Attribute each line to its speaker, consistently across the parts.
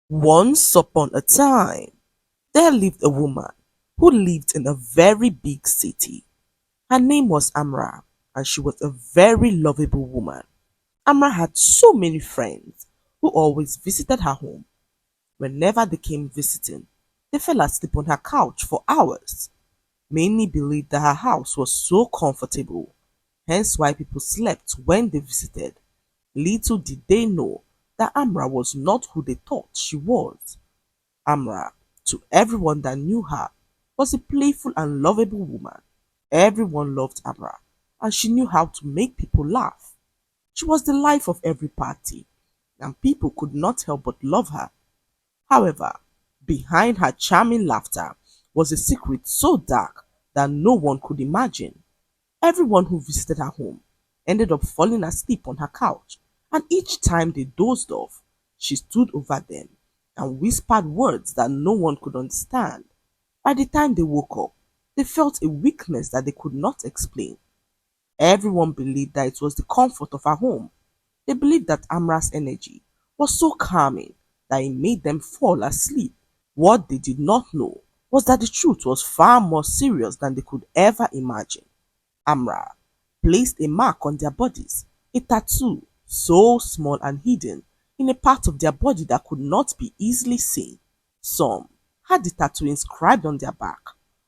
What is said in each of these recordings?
Speaker 1: Once upon a time, there lived a woman who lived in a very big city. Her name was Amra, and she was a very lovable woman. Amra had so many friends who always visited her home. Whenever they came visiting, they fell asleep on her couch for hours. Many believed that her house was so comfortable, hence why people slept when they visited. Little did they know that Amra was not who they thought she was. Amra, to everyone that knew her, was a playful and lovable woman. Everyone loved Amra, and she knew how to make people laugh. She was the life of every party, and people could not help but love her. However, behind her charming laughter was a secret so dark that no one could imagine. Everyone who visited her home ended up falling asleep on her couch, and each time they dozed off, she stood over them and whispered words that no one could understand. By the time they woke up, they felt a weakness that they could not explain. Everyone believed that it was the comfort of her home. They believed that Amra's energy was so calming that it made them fall asleep. What they did not know was that the truth was far more serious than they could ever imagine. Amra placed a mark on their bodies, a tattoo so small and hidden in a part of their body that could not be easily seen. Some had the tattoo inscribed on their back,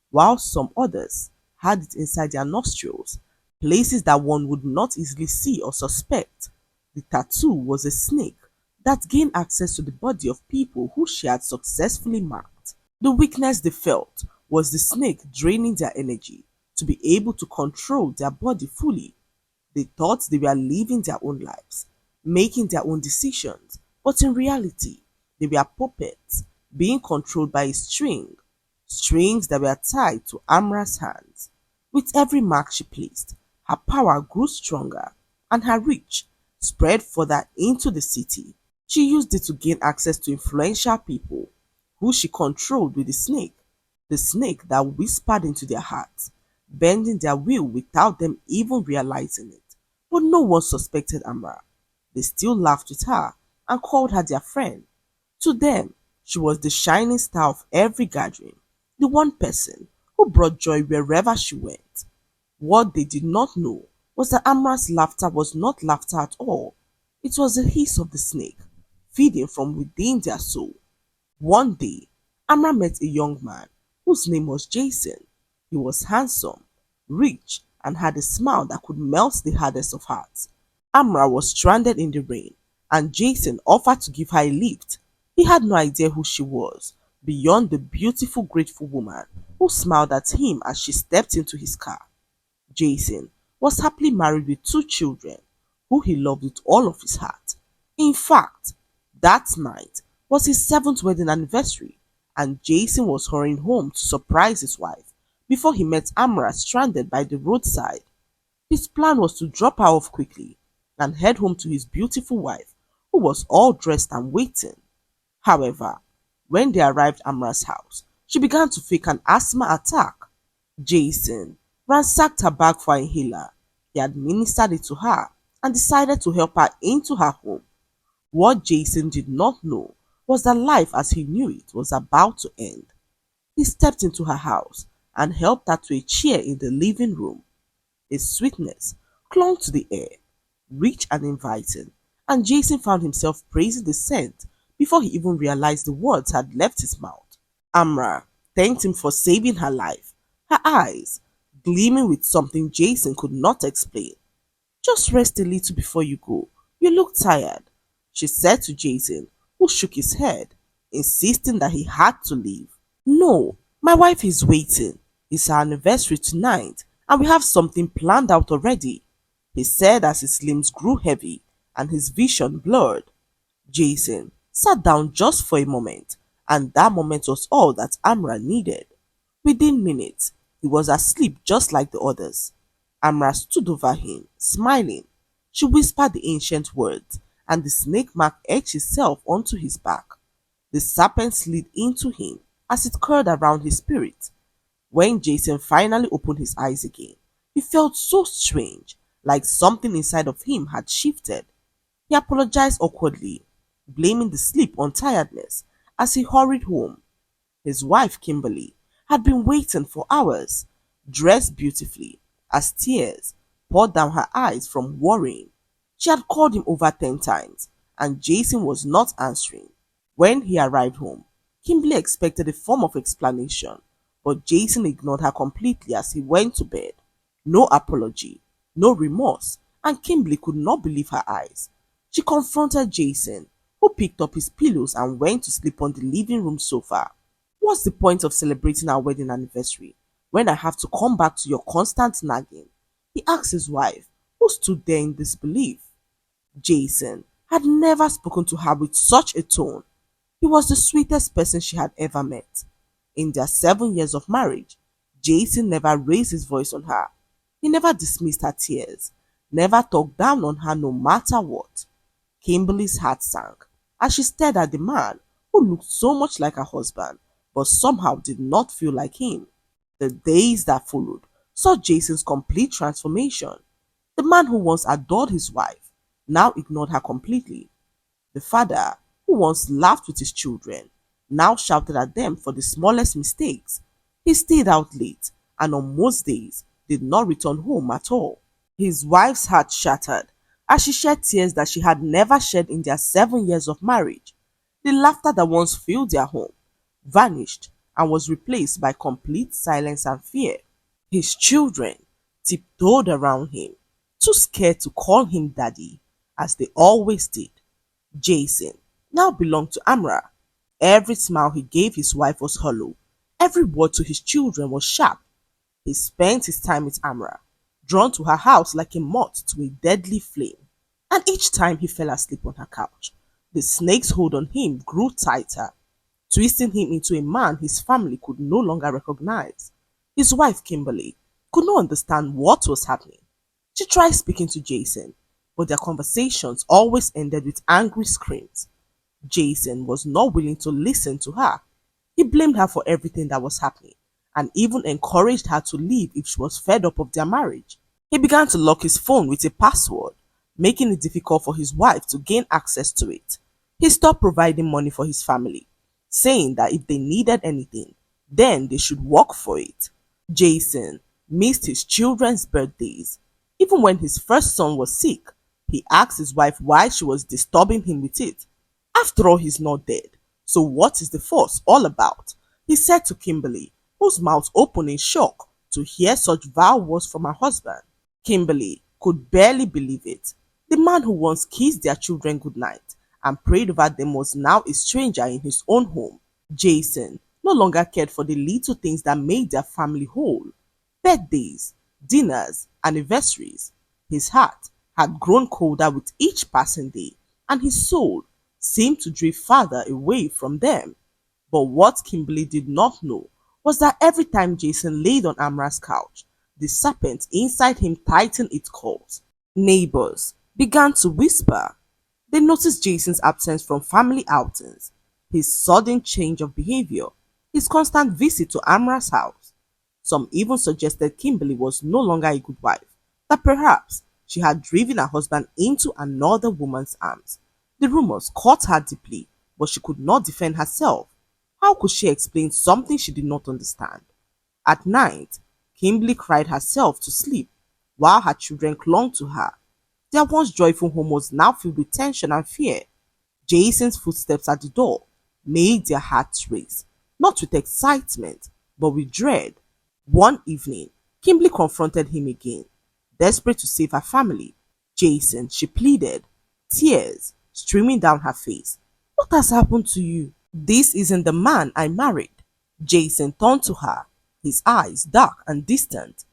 Speaker 1: while some others had it inside their nostrils, places that one would not easily see or suspect. The tattoo was a snake that gained access to the body of people who she had successfully marked. The weakness they felt was the snake draining their energy to be able to control their body fully. They thought they were living their own lives, making their own decisions, but in reality, they were puppets being controlled by a string, strings that were tied to Amra's hands. With every mark she placed, her power grew stronger and her reach spread further into the city. She used it to gain access to influential people who she controlled with the snake that whispered into their hearts, bending their will without them even realizing it. But no one suspected Amra. They still laughed with her and called her their friend. To them, she was the shining star of every gathering, the one person who brought joy wherever she went. What they did not know was that Amra's laughter was not laughter at all. It was the hiss of the snake, feeding from within their soul. One day, Amra met a young man whose name was Jason. He was handsome, rich, and had a smile that could melt the hardest of hearts. Amra was stranded in the rain, and Jason offered to give her a lift. He had no idea who she was, beyond the beautiful, grateful woman who smiled at him as she stepped into his car. Jason was happily married with two children, who he loved with all of his heart. In fact, that night was his seventh wedding anniversary, and Jason was hurrying home to surprise his wife before he met Amra stranded by the roadside. His plan was to drop her off quickly and head home to his beautiful wife, who was all dressed and waiting. However, when they arrived at Amra's house, she began to fake an asthma attack. Jason ransacked her bag for an inhaler. He administered it to her and decided to help her into her home. What Jason did not know was that life as he knew it was about to end. He stepped into her house and helped her to a chair in the living room. A sweetness clung to the air, rich and inviting, and Jason found himself praising the scent before he even realized the words had left his mouth. Amra thanked him for saving her life, her eyes gleaming with something Jason could not explain. Just rest a little before you go. You look tired, she said to Jason, who shook his head, insisting that he had to leave. No, my wife is waiting. It's our anniversary tonight, and we have something planned out already, he said as his limbs grew heavy and his vision blurred. Jason sat down just for a moment, and that moment was all that Amra needed. Within minutes, he was asleep just like the others. Amra stood over him, smiling. She whispered the ancient words, and the snake mark etched itself onto his back. The serpent slid into him as it curled around his spirit. When Jason finally opened his eyes again, he felt so strange, like something inside of him had shifted. He apologized awkwardly. blaming the sleep on tiredness as he hurried home. His wife, Kimberly, had been waiting for hours, dressed beautifully, as tears poured down her eyes from worrying. She had called him over 10 times, and Jason was not answering. When he arrived home, Kimberly expected a form of explanation, but Jason ignored her completely as he went to bed. No apology, no remorse, and Kimberly could not believe her eyes. She confronted Jason, who picked up his pillows and went to sleep on the living room sofa. What's the point of celebrating our wedding anniversary when I have to come back to your constant nagging? He asked his wife, who stood there in disbelief. Jason had never spoken to her with such a tone. He was the sweetest person she had ever met. In their 7 years of marriage, Jason never raised his voice on her. He never dismissed her tears, never talked down on her no matter what. Kimberly's heart sank as she stared at the man who looked so much like her husband but somehow did not feel like him. The days that followed saw Jason's complete transformation. The man who once adored his wife now ignored her completely. The father, who once laughed with his children, now shouted at them for the smallest mistakes. He stayed out late and on most days did not return home at all. His wife's heart shattered as she shed tears that she had never shed in their 7 years of marriage. The laughter that once filled their home vanished and was replaced by complete silence and fear. His children tiptoed around him, too scared to call him daddy, as they always did. Jason now belonged to Amra. Every smile he gave his wife was hollow. Every word to his children was sharp. He spent his time with Amra, drawn to her house like a moth to a deadly flame. And each time he fell asleep on her couch, the snake's hold on him grew tighter, twisting him into a man his family could no longer recognize. His wife, Kimberly, could not understand what was happening. She tried speaking to Jason, but their conversations always ended with angry screams. Jason was not willing to listen to her. He blamed her for everything that was happening and even encouraged her to leave if she was fed up of their marriage. He began to lock his phone with a password, making it difficult for his wife to gain access to it. He stopped providing money for his family, saying that if they needed anything, then they should work for it. Jason missed his children's birthdays. Even when his first son was sick, he asked his wife why she was disturbing him with it. After all, he's not dead. So what is the fuss all about? He said to Kimberly, whose mouth opened in shock to hear such vile words from her husband. Kimberly could barely believe it. The man who once kissed their children goodnight and prayed over them was now a stranger in his own home. Jason no longer cared for the little things that made their family whole. Birthdays, dinners, anniversaries. His heart had grown colder with each passing day, and his soul seemed to drift farther away from them. But what Kimberly did not know was that every time Jason laid on Amra's couch, the serpent inside him tightened its claws. Neighbors began to whisper. They noticed Jason's absence from family outings, his sudden change of behavior, his constant visit to Amra's house. Some even suggested Kimberly was no longer a good wife, that perhaps she had driven her husband into another woman's arms. The rumors caught her deeply, but she could not defend herself. How could she explain something she did not understand? At night, Kimberly cried herself to sleep, while her children clung to her. Their once joyful home was now filled with tension and fear. Jason's footsteps at the door made their hearts race, not with excitement, but with dread. One evening, Kimberly confronted him again, desperate to save her family. Jason, she pleaded, tears streaming down her face. What has happened to you? This isn't the man I married. Jason turned to her, his eyes dark and distant.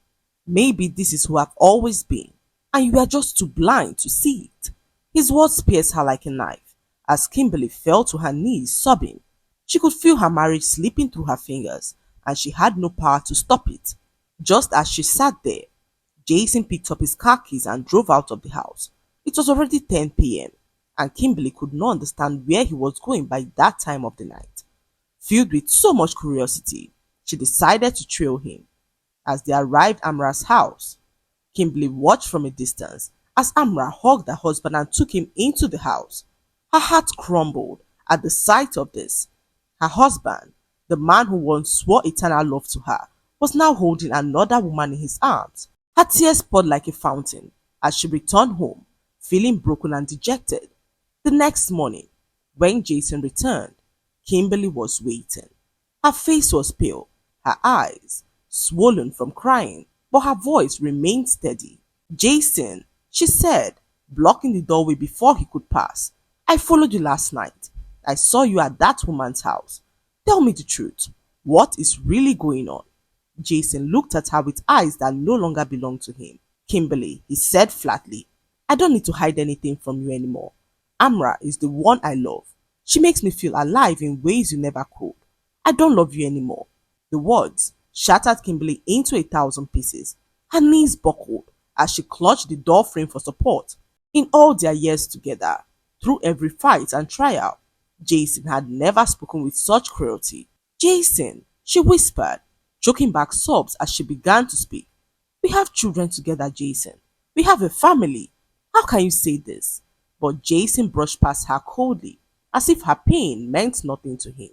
Speaker 1: Maybe this is who I've always been, and you are just too blind to see it. His words pierced her like a knife, as Kimberly fell to her knees sobbing. She could feel her marriage slipping through her fingers, and she had no power to stop it. Just as she sat there, Jason picked up his car keys and drove out of the house. It was already 10 p.m., and Kimberly could not understand where he was going by that time of the night. Filled with so much curiosity, she decided to trail him. As they arrived at Amra's house, Kimberly watched from a distance as Amra hugged her husband and took him into the house. Her heart crumbled at the sight of this. Her husband, the man who once swore eternal love to her, was now holding another woman in his arms. Her tears poured like a fountain as she returned home, feeling broken and dejected. The next morning, when Jason returned, Kimberly was waiting. Her face was pale, her eyes swollen from crying, but her voice remained steady. Jason, she said, blocking the doorway before he could pass. I followed you last night. I saw you at that woman's house. Tell me the truth. What is really going on? Jason looked at her with eyes that no longer belonged to him. Kimberly, he said flatly, I don't need to hide anything from you anymore. Amra is the one I love. She makes me feel alive in ways you never could. I don't love you anymore. The words shattered Kimberly into 1,000 pieces. Her knees buckled as she clutched the door frame for support. In all their years together, through every fight and trial, Jason had never spoken with such cruelty. Jason, she whispered, choking back sobs as she began to speak. We have children together, Jason. We have a family. How can you say this? But Jason brushed past her coldly, as if her pain meant nothing to him.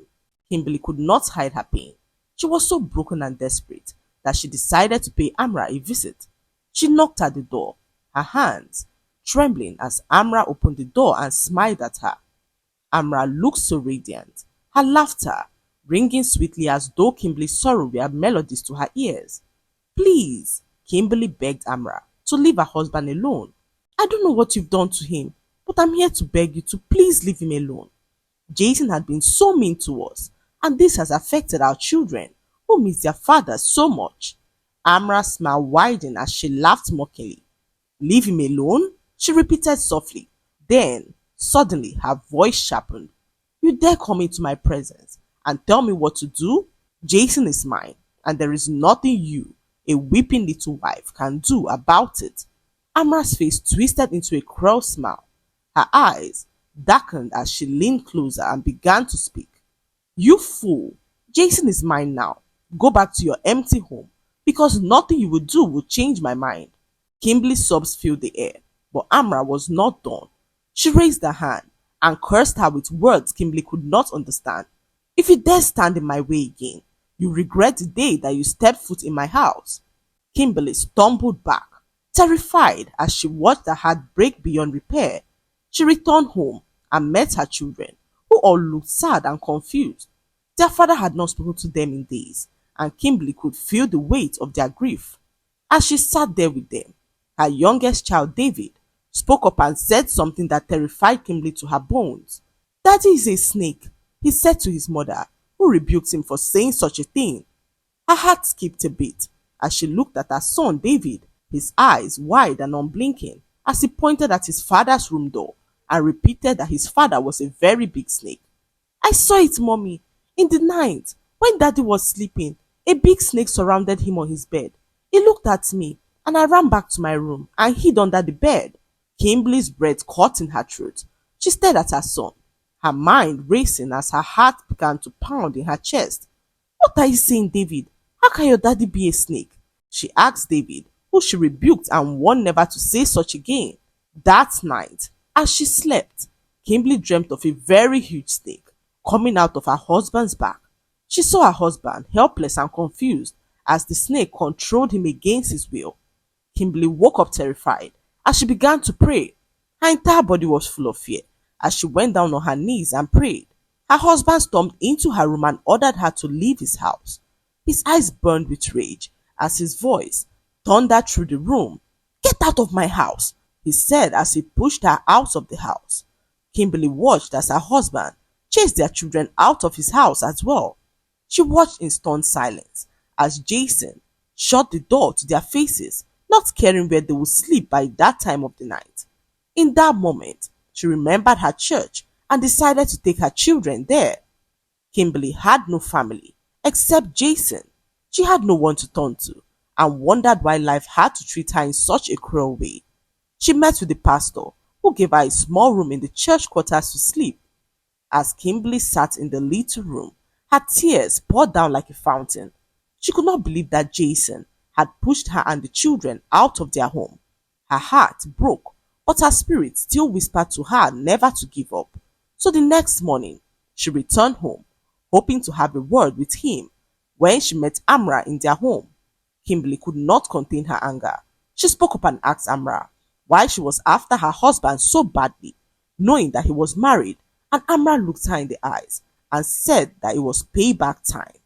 Speaker 1: Kimberly could not hide her pain. She was so broken and desperate that she decided to pay Amra a visit. She knocked at the door, her hands trembling as Amra opened the door and smiled at her. Amra looked so radiant, her laughter ringing sweetly as though Kimberly's sorrow were melodies to her ears. Please, Kimberly begged Amra to leave her husband alone. I don't know what you've done to him, but I'm here to beg you to please leave him alone. Jason had been so mean to us, and this has affected our children, who miss their father so much. Amra's smile widened as she laughed mockingly. Leave him alone? She repeated softly. Then, suddenly, her voice sharpened. You dare come into my presence and tell me what to do? Jason is mine, and there is nothing you, a weeping little wife, can do about it. Amra's face twisted into a cruel smile. Her eyes darkened as she leaned closer and began to speak. You fool! Jason is mine now. Go back to your empty home, because nothing you will do will change my mind. Kimberly's sobs filled the air, but Amra was not done. She raised her hand and cursed her with words Kimberly could not understand. If you dare stand in my way again, you regret the day that you stepped foot in my house. Kimberly stumbled back, terrified as she watched her heart break beyond repair. She returned home and met her children, who all looked sad and confused. Their father had not spoken to them in days, and Kimberly could feel the weight of their grief. As she sat there with them, her youngest child, David, spoke up and said something that terrified Kimberly to her bones. Daddy is a snake, he said to his mother, who rebuked him for saying such a thing. Her heart skipped a beat as she looked at her son, David, his eyes wide and unblinking, as he pointed at his father's room door and repeated that his father was a very big snake. I saw it, Mommy. In the night, when Daddy was sleeping, a big snake surrounded him on his bed. He looked at me, and I ran back to my room and hid under the bed. Kimberly's breath caught in her throat. She stared at her son, her mind racing as her heart began to pound in her chest. What are you saying, David? How can your daddy be a snake? She asked David, who she rebuked and warned never to say such again. That night, as she slept, Kimberly dreamt of a very huge snake coming out of her husband's back. She saw her husband helpless and confused as the snake controlled him against his will. Kimberly woke up terrified as she began to pray. Her entire body was full of fear as she went down on her knees and prayed. Her husband stormed into her room and ordered her to leave his house. His eyes burned with rage as his voice thundered through the room. Get out of my house, he said as he pushed her out of the house. Kimberly watched as her husband chased their children out of his house as well. She watched in stunned silence as Jason shut the door to their faces, not caring where they would sleep by that time of the night. In that moment, she remembered her church and decided to take her children there. Kimberly had no family except Jason. She had no one to turn to and wondered why life had to treat her in such a cruel way. She met with the pastor, who gave her a small room in the church quarters to sleep. As Kimberly sat in the little room, her tears poured down like a fountain. She could not believe that Jason had pushed her and the children out of their home. Her heart broke, but her spirit still whispered to her never to give up. So the next morning, she returned home, hoping to have a word with him when she met Amra in their home. Kimberly could not contain her anger. She spoke up and asked Amra why she was after her husband so badly, knowing that he was married, and Amra looked her in the eyes and said that it was payback time.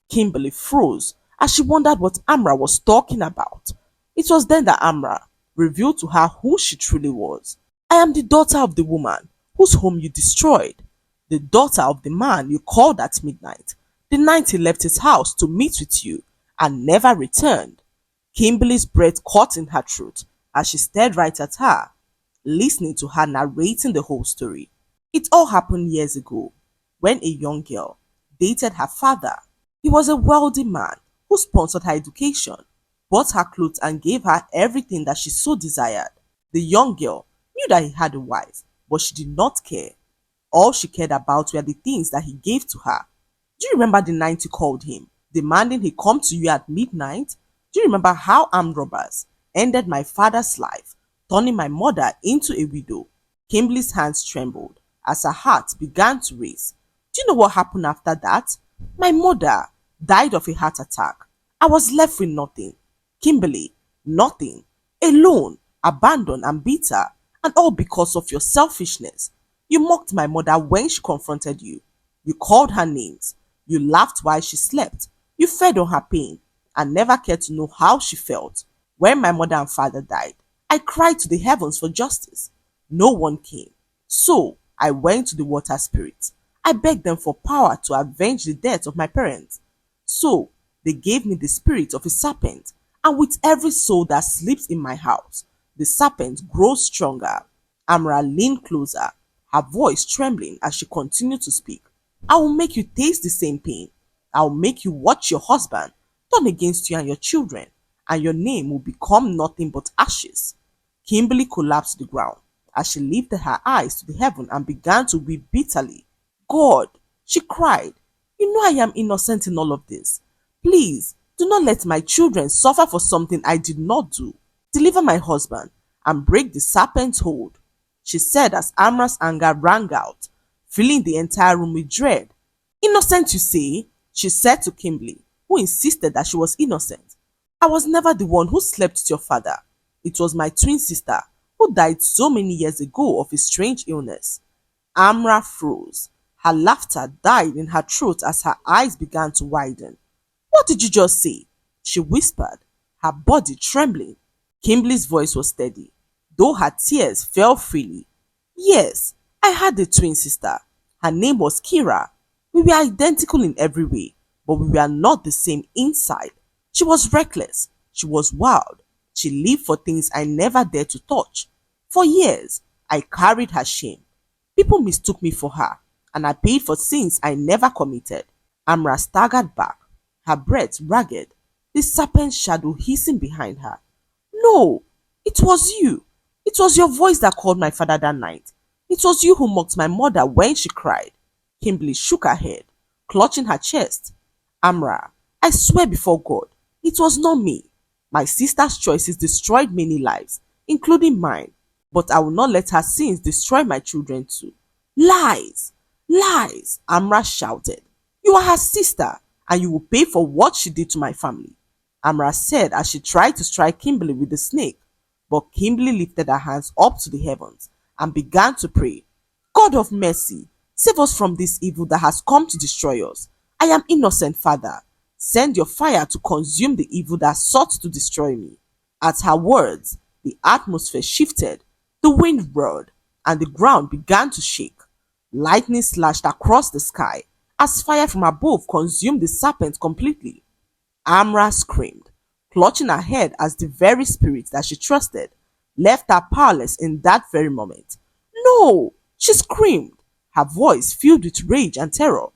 Speaker 1: Kimberly froze as she wondered what Amra was talking about. It was then that Amra revealed to her who she truly was. I am the daughter of the woman whose home you destroyed, the daughter of the man you called at midnight, the night he left his house to meet with you and never returned. Kimberly's breath caught in her throat as she stared right at her, listening to her narrating the whole story. It all happened years ago when a young girl dated her father. He was a wealthy man who sponsored her education, bought her clothes, and gave her everything that she so desired. The young girl knew that he had a wife, but she did not care. All she cared about were the things that he gave to her. Do you remember the night you called him, demanding he come to you at midnight? Do you remember how armed robbers ended my father's life, turning my mother into a widow? Kimberly's hands trembled as her heart began to race. Do you know what happened after that? My mother died of a heart attack. I was left with nothing. Kimberly, nothing. Alone, abandoned and bitter, and all because of your selfishness. You mocked my mother when she confronted you. You called her names. You laughed while she slept. You fed on her pain and never cared to know how she felt. When my mother and father died, I cried to the heavens for justice. No one came. So I went to the water spirits. I begged them for power to avenge the death of my parents. So they gave me the spirit of a serpent, and with every soul that sleeps in my house, the serpent grows stronger. Amra leaned closer, her voice trembling as she continued to speak. I will make you taste the same pain. I will make you watch your husband turn against you and your children, and your name will become nothing but ashes. Kimberly collapsed to the ground as she lifted her eyes to the heaven and began to weep bitterly. God, she cried, you know I am innocent in all of this. Please, do not let my children suffer for something I did not do. Deliver my husband and break the serpent's hold, she said as Amra's anger rang out, filling the entire room with dread. Innocent, you say? She said to Kimberly, who insisted that she was innocent. I was never the one who slept with your father. It was my twin sister who died so many years ago of a strange illness. Amra froze. Her laughter died in her throat as her eyes began to widen. What did you just say? She whispered, her body trembling. Kimberly's voice was steady, though her tears fell freely. Yes, I had a twin sister. Her name was Kira. We were identical in every way, but we were not the same inside. She was reckless. She was wild. She lived for things I never dared to touch. For years, I carried her shame. People mistook me for her, and I paid for sins I never committed. Amra staggered back, her breath ragged, the serpent's shadow hissing behind her. No, it was you. It was your voice that called my father that night. It was you who mocked my mother when she cried. Kimberly shook her head, clutching her chest. Amra, I swear before God, it was not me. My sister's choices destroyed many lives, including mine, but I will not let her sins destroy my children too. Lies! Lies! Amra shouted. You are her sister, and you will pay for what she did to my family, Amra said as she tried to strike Kimberly with the snake, but Kimberly lifted her hands up to the heavens and began to pray. God of mercy, save us from this evil that has come to destroy us. I am innocent, Father. Send your fire to consume the evil that sought to destroy me. At her words, the atmosphere shifted, the wind roared, and the ground began to shake. Lightning slashed across the sky as fire from above consumed the serpent completely. Amra screamed, clutching her head as the very spirit that she trusted left her powerless in that very moment. No! She screamed, her voice filled with rage and terror.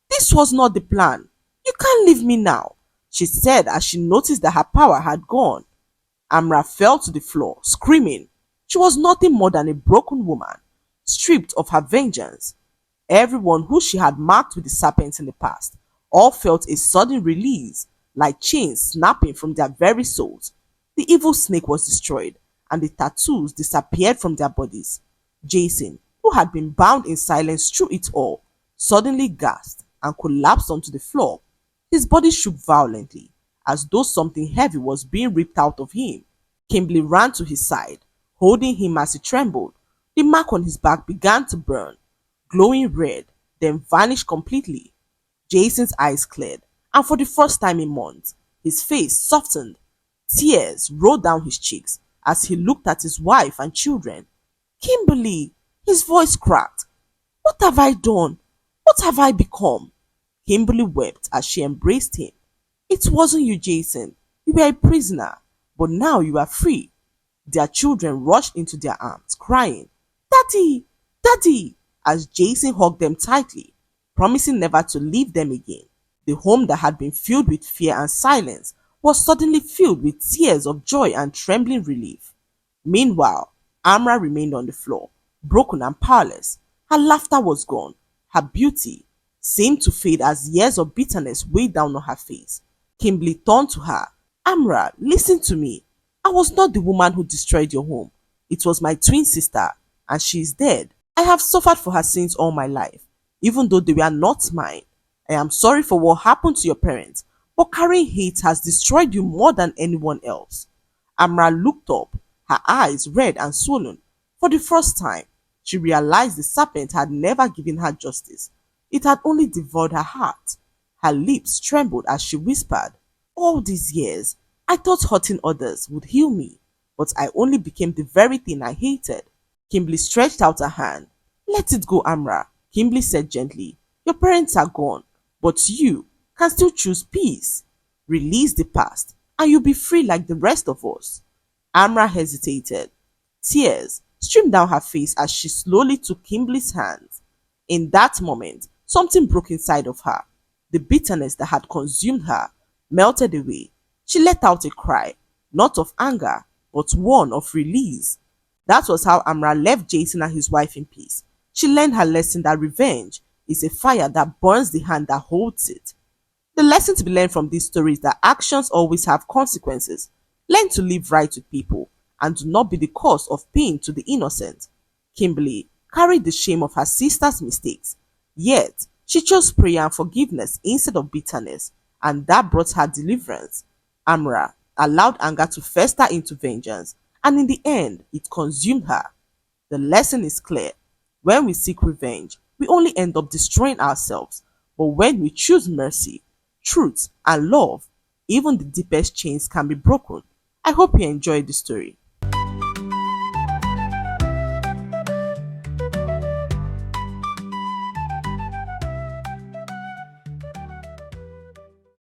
Speaker 1: This was not the plan. You can't leave me now, she said as she noticed that her power had gone. Amra fell to the floor, screaming. She was nothing more than a broken woman, stripped of her vengeance. Everyone who she had marked with the serpent in the past all felt a sudden release, like chains snapping from their very souls. The evil snake was destroyed, and the tattoos disappeared from their bodies. Jason, who had been bound in silence through it all, suddenly gasped and collapsed onto the floor. His body shook violently, as though something heavy was being ripped out of him. Kimberly ran to his side, holding him as he trembled. The mark on his back began to burn, glowing red, then vanished completely. Jason's eyes cleared, and for the first time in months, his face softened. Tears rolled down his cheeks as he looked at his wife and children. Kimberly, his voice cracked. What have I done? What have I become? Kimberly wept as she embraced him. It wasn't you, Jason. You were a prisoner, but now you are free. Their children rushed into their arms, crying, Daddy! Daddy! As Jason hugged them tightly, promising never to leave them again. The home that had been filled with fear and silence was suddenly filled with tears of joy and trembling relief. Meanwhile, Amra remained on the floor, broken and powerless. Her laughter was gone. Her beauty seemed to fade as years of bitterness weighed down on her face. Kimberly turned to her. Amra, listen to me. I was not the woman who destroyed your home. It was my twin sister, and she is dead. I have suffered for her sins all my life, even though they were not mine. I am sorry for what happened to your parents, but carrying hate has destroyed you more than anyone else. Amra looked up, her eyes red and swollen. For the first time, she realized the serpent had never given her justice. It had only devoured her heart. Her lips trembled as she whispered, All these years, I thought hurting others would heal me, but I only became the very thing I hated. Kimberly stretched out her hand. Let it go, Amra, Kimberly said gently. Your parents are gone, but you can still choose peace. Release the past, and you'll be free like the rest of us. Amra hesitated. Tears streamed down her face as she slowly took Kimberly's hands. In that moment, something broke inside of her. The bitterness that had consumed her melted away. She let out a cry, not of anger, but one of release. That was how Amra left Jason and his wife in peace. She learned her lesson that revenge is a fire that burns the hand that holds it. The lesson to be learned from this story is that actions always have consequences. Learn to live right with people and do not be the cause of pain to the innocent. Kimberly carried the shame of her sister's mistakes, yet she chose prayer and forgiveness instead of bitterness, and that brought her deliverance. Amra allowed anger to fester into vengeance, and in the end, it consumed her. The lesson is clear. When we seek revenge, we only end up destroying ourselves. But when we choose mercy, truth, and love, even the deepest chains can be broken. I hope you enjoyed the story.